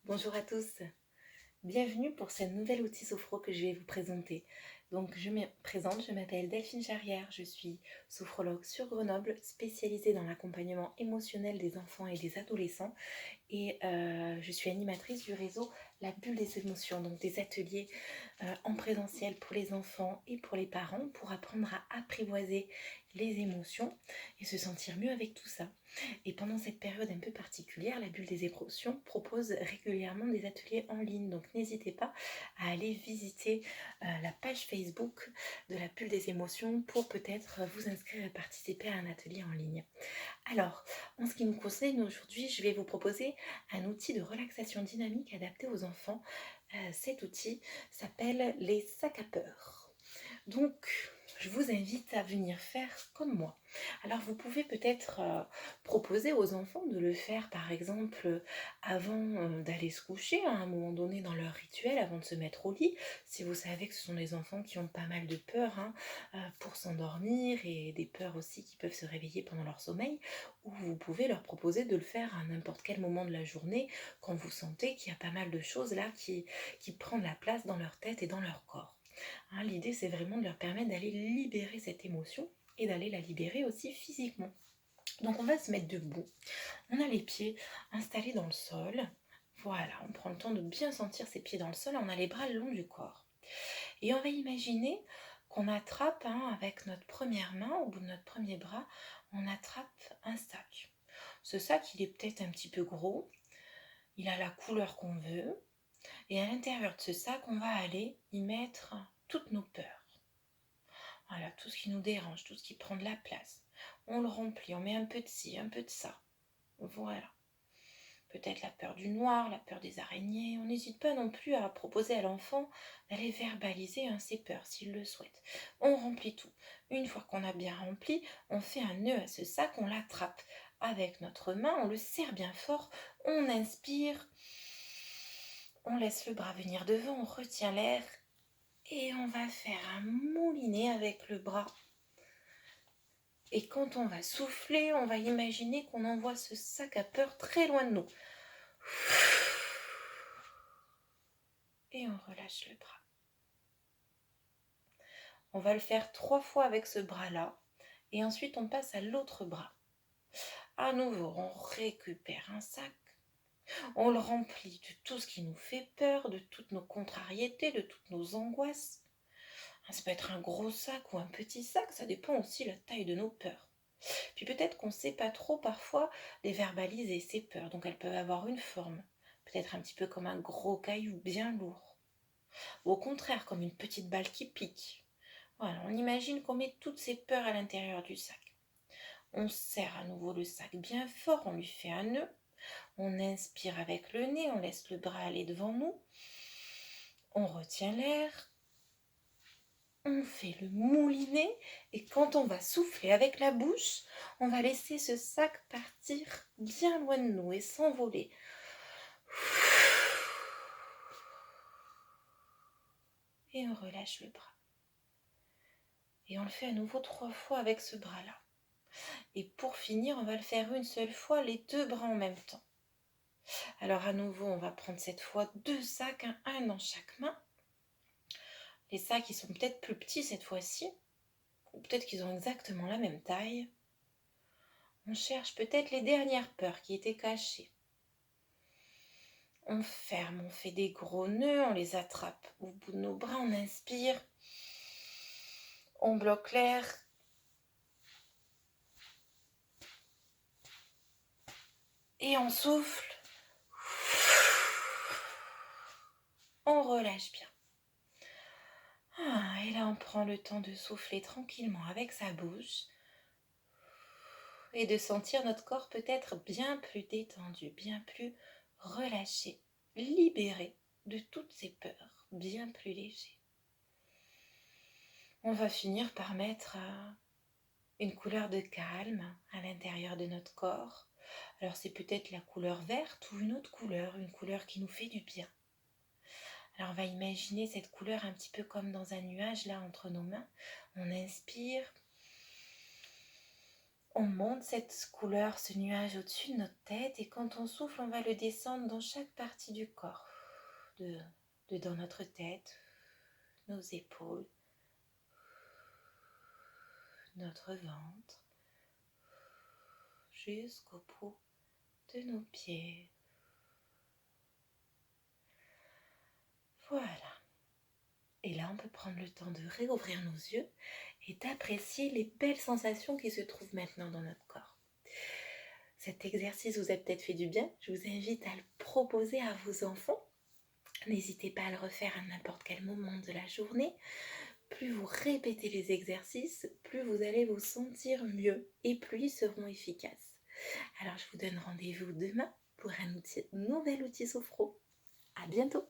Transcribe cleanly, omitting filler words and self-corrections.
Bonjour à tous, bienvenue pour ce nouvel outil sophro que je vais vous présenter. Donc je me présente, je m'appelle Delphine Charrière, je suis sophrologue sur Grenoble, spécialisée dans l'accompagnement émotionnel des enfants et des adolescents et je suis animatrice du réseau La Bulle des émotions, donc des ateliers en présentiel pour les enfants et pour les parents pour apprendre à apprivoiser les émotions et se sentir mieux avec tout ça. Et pendant cette période un peu particulière, la Bulle des émotions propose régulièrement des ateliers en ligne. Donc n'hésitez pas à aller visiter la page Facebook de la Bulle des émotions pour peut-être vous inscrire et participer à un atelier en ligne. Alors, en ce qui nous concerne aujourd'hui, je vais vous proposer un outil de relaxation dynamique adapté aux enfants. Cet outil s'appelle les sacs à peur. Donc, je vous invite à venir faire comme moi. Alors, vous pouvez peut-être proposer aux enfants de le faire, par exemple, avant d'aller se coucher, à un moment donné dans leur rituel, avant de se mettre au lit. Si vous savez que ce sont des enfants qui ont pas mal de peurs pour s'endormir et des peurs aussi qui peuvent se réveiller pendant leur sommeil, ou vous pouvez leur proposer de le faire à n'importe quel moment de la journée, quand vous sentez qu'il y a pas mal de choses là qui prennent la place dans leur tête et dans leur corps. L'idée, c'est vraiment de leur permettre d'aller libérer cette émotion et d'aller la libérer aussi physiquement. Donc on va se mettre debout, on a les pieds installés dans le sol, voilà, on prend le temps de bien sentir ses pieds dans le sol, on a les bras le long du corps. Et on va imaginer qu'on attrape avec notre première main, au bout de notre premier bras, on attrape un sac. Ce sac, il est peut-être un petit peu gros, il a la couleur qu'on veut, et à l'intérieur de ce sac, on va aller y mettre toutes nos peurs. Voilà, tout ce qui nous dérange, tout ce qui prend de la place. On le remplit, on met un peu de ci, un peu de ça. Voilà. Peut-être la peur du noir, la peur des araignées. On n'hésite pas non plus à proposer à l'enfant d'aller verbaliser ses peurs s'il le souhaite. On remplit tout. Une fois qu'on a bien rempli, on fait un nœud à ce sac, on l'attrape avec notre main, on le serre bien fort, on inspire, on laisse le bras venir devant, on retient l'air et on va faire un moulinet avec le bras. Et quand on va souffler, on va imaginer qu'on envoie ce sac à peur très loin de nous. Et on relâche le bras. On va le faire 3 fois avec ce bras-là. Et ensuite, on passe à l'autre bras. À nouveau, on récupère un sac. On le remplit de tout ce qui nous fait peur, de toutes nos contrariétés, de toutes nos angoisses. Ça peut être un gros sac ou un petit sac, ça dépend aussi de la taille de nos peurs. Puis peut-être qu'on ne sait pas trop parfois les verbaliser, ces peurs. Donc elles peuvent avoir une forme, peut-être un petit peu comme un gros caillou bien lourd. Ou au contraire, comme une petite balle qui pique. Voilà, on imagine qu'on met toutes ces peurs à l'intérieur du sac. On serre à nouveau le sac bien fort, on lui fait un nœud. On inspire avec le nez, on laisse le bras aller devant nous. On retient l'air. On fait le moulinet et quand on va souffler avec la bouche, on va laisser ce sac partir bien loin de nous et s'envoler. Et on relâche le bras. Et on le fait à nouveau 3 fois avec ce bras-là. Et pour finir, on va le faire une seule fois, les 2 bras en même temps. Alors à nouveau, on va prendre cette fois 2 sacs, un dans chaque main. Les sacs, ils sont peut-être plus petits cette fois-ci, ou peut-être qu'ils ont exactement la même taille. On cherche peut-être les dernières peurs qui étaient cachées. On ferme, on fait des gros nœuds, on les attrape au bout de nos bras, on inspire, on bloque l'air. Et on souffle. On relâche bien. Et là, on prend le temps de souffler tranquillement avec sa bouche et de sentir notre corps peut-être bien plus détendu, bien plus relâché, libéré de toutes ces peurs, bien plus léger. On va finir par mettre une couleur de calme à l'intérieur de notre corps. Alors c'est peut-être la couleur verte ou une autre couleur, une couleur qui nous fait du bien. Alors on va imaginer cette couleur un petit peu comme dans un nuage là entre nos mains. On inspire, On monte cette couleur, ce nuage au-dessus de notre tête et quand on souffle, on va le descendre dans chaque partie du corps. Dans notre tête, nos épaules, notre ventre, jusqu'au bout de nos pieds. Voilà. Et là, on peut prendre le temps de réouvrir nos yeux et d'apprécier les belles sensations qui se trouvent maintenant dans notre corps. Cet exercice vous a peut-être fait du bien. Je vous invite à le proposer à vos enfants. N'hésitez pas à le refaire à n'importe quel moment de la journée. Plus vous répétez les exercices, plus vous allez vous sentir mieux et plus ils seront efficaces. Alors, je vous donne rendez-vous demain pour un nouvel outil sophro. À bientôt!